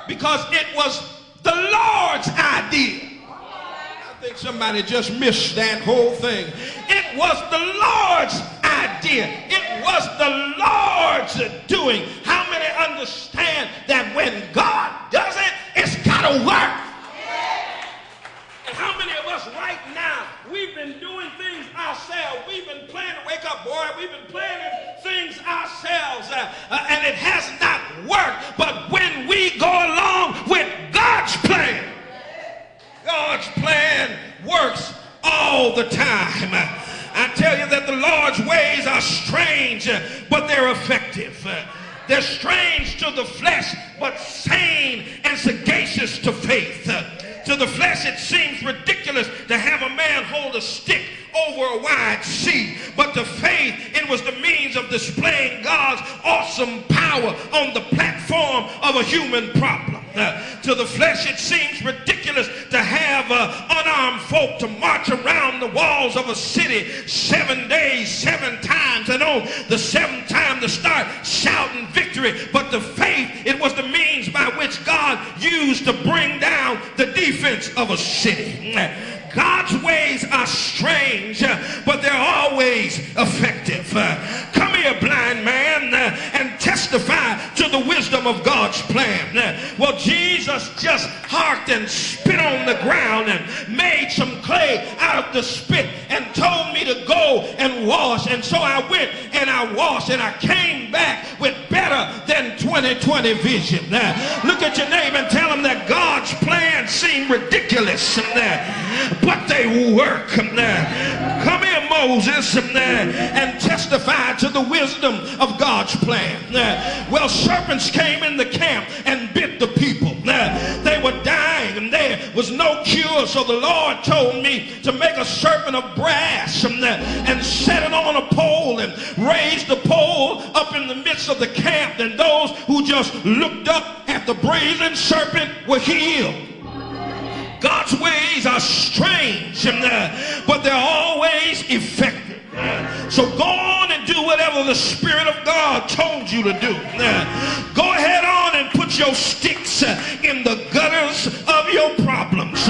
because it was the Lord's idea. I think somebody just missed that whole thing. It was the Lord's idea. It was the Lord's doing. How many understand that when God does it, it's got to work? And how many of us right now, we've been doing things ourselves. We've been playing, wake up boy, we've been planning things ourselves and it has not worked. But when we go along with God's plan, God's plan works all the time. I tell you that the Lord's ways are strange, but they're effective. They're strange to the flesh, but sane and sagacious to faith. To the flesh, it seems ridiculous to have a man hold a stick over a wide sea. But to faith, it was the means of displaying God's awesome power on the platform of a human problem. To the flesh, it seems ridiculous to have unarmed folk to march around the walls of a city 7 days, 7 times, and on the 7th time to start shouting victory. But to faith, it was the means by which God used to bring down the defense of a city. God's ways are strange, but they're always effective. Come here, blind man, and testify to the wisdom of God's plan. Well, Jesus just harked and spit on the ground and made some clay out of the spit and told me to go and wash. And so I went and I washed and I came back with better than 20/20 vision. Look at your neighbor and tell him that God's plans seem ridiculous, but they work. Come here, Moses, and testify to the wisdom of God's plan. Well, serpents came in the camp and bit the people. They were dying and there was no cure, so the Lord told me to make a serpent of brass and set it on a pole and raise the pole up in the midst of the camp, and those who just looked up at the brazen serpent were healed. God's ways are strange, but they're always effective. So go on and do whatever the Spirit of God told you to do. Go ahead on and put your sticks in the gutters of your problems.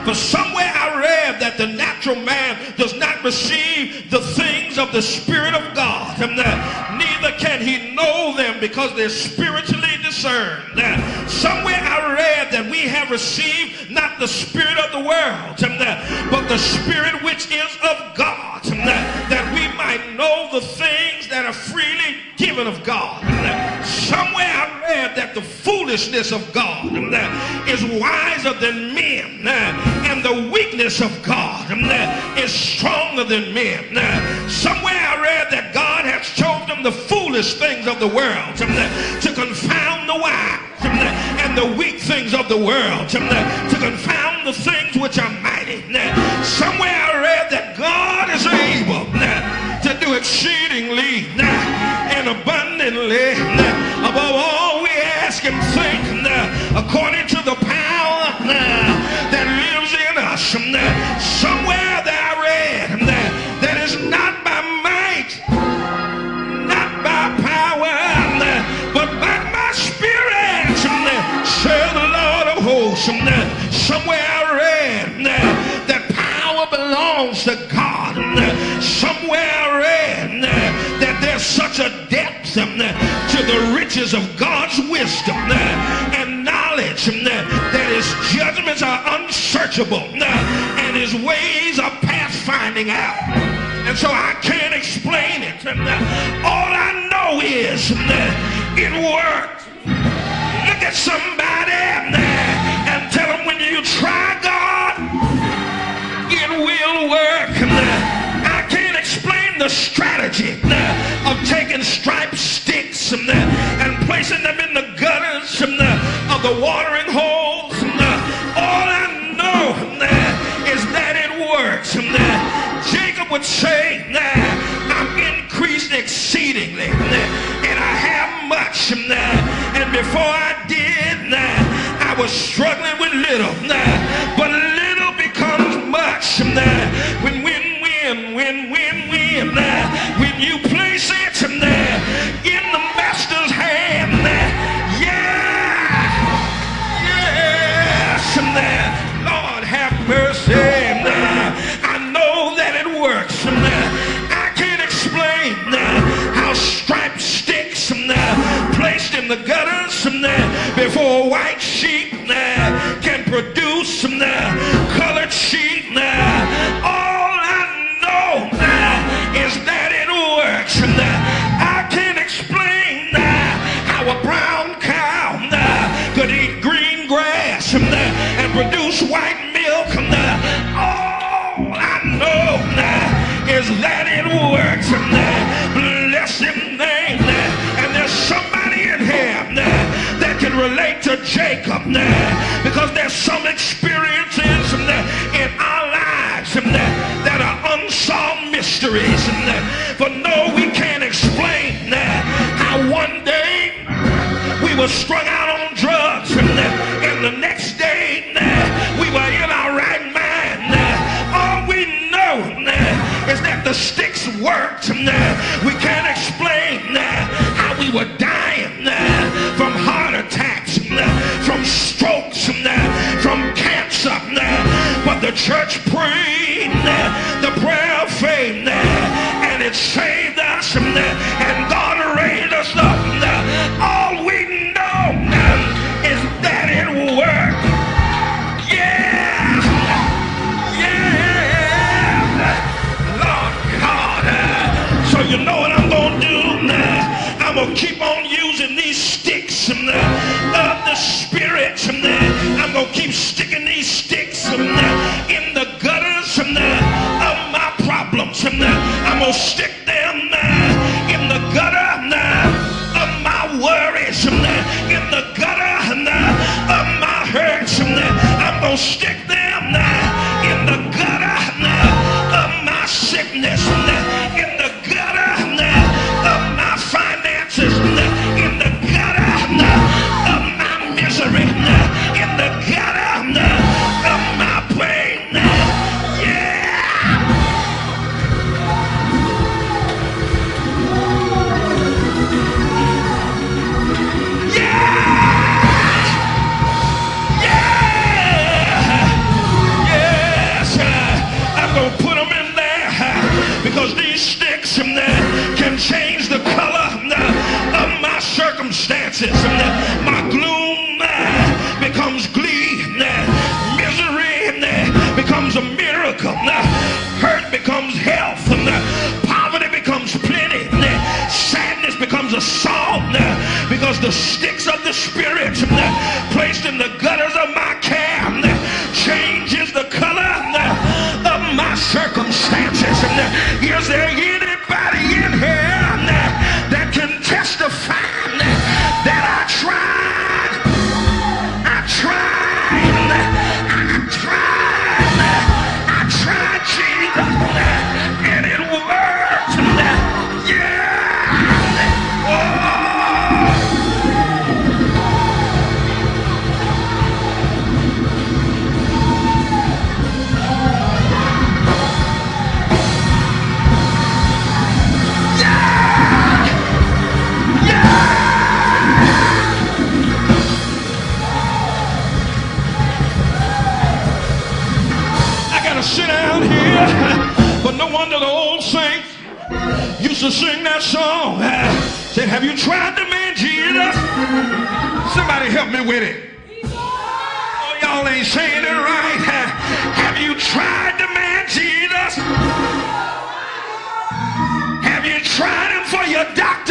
For somewhere I read that the natural man does not receive the things of the Spirit of God. Neither can he know them because they're spiritually discerned. Somewhere I read that we have received not the spirit of the world, but the Spirit which is of God, that we might know the things that are freely given of God. Somewhere I read that the foolishness of God is wiser than men, and the weakness of God is stronger than men. Somewhere I read that God has chosen the foolish things of the world to confound the wise, and the weak things of the world to confound the things which are mighty. Somewhere I read that God is able to do exceedingly and abundantly above all we ask and think, according to the power that lives in us. Somewhere that I read that is not by might, not by power, but by my Spirit, says the Lord of hosts. Somewhere I read that power belongs to God. Somewhere I read that there's such a depth to the riches of God's wisdom and knowledge that his judgments are unsearchable and his ways are past finding out. And so I can't explain it. All I know is it worked. Look at somebody and tell them, when you try God, it will work. I can't explain the strategy of taking striped sticks and placing them in the gutters of the watering holes. All I know is that it works. Jacob would say, I'm increased exceedingly, and I have much. And before I did, I was struggling with little, but little becomes much when you place it in the master's hand. Yeah, Lord have mercy. I know that it works. I can't explain how striped sticks placed in the gutters before white sheep can produce colored sheep. All I know is that it works. I can't explain how a brown cow could eat green grass and produce white milk. All I know is that it works. Bless him name. And there's somebody in here that can relate to Jacob, because there's some experiences in our lives that are unsolved mysteries. For no, we can't explain how one day we were strung out on drugs, and the next day we were in our right mind. All we know is that the sticks worked. We can't explain how we were dying from heart attacks, from strokes, from cancer, but the church prayed the prayer of faith, and it saved us, and God raised us up. All we know is that it worked. Yeah, Lord God. So you know what I'm gonna do? I'm gonna keep on using these sticks of the Spirit. I'm gonna keep sticking these sticks in the gutters of my problems. I'm gonna stick them in the gutter of my worries, in the gutter of my hurts. I'm gonna stick them in the gutter of my sickness, in the gutter of my finances, in the gutter of my misery, in the gutter of my pain. Yeah. Because these sticks can change the color of my circumstances. My gloom becomes glee. Misery becomes a miracle. Hurt becomes health. Poverty becomes plenty. Sadness becomes a song. Because the sticks of the Spirit placed in the gutters of my care changes the color of my circumstances. Is there anybody in here that can testify that I tried Jesus, and it worked? Yeah. Oh. Sit down here, but no wonder the old saints used to sing that song. Said, have you tried the man Jesus? Somebody help me with it. Oh, y'all ain't saying it right. Have you tried the man Jesus? Have you tried him for your doctor?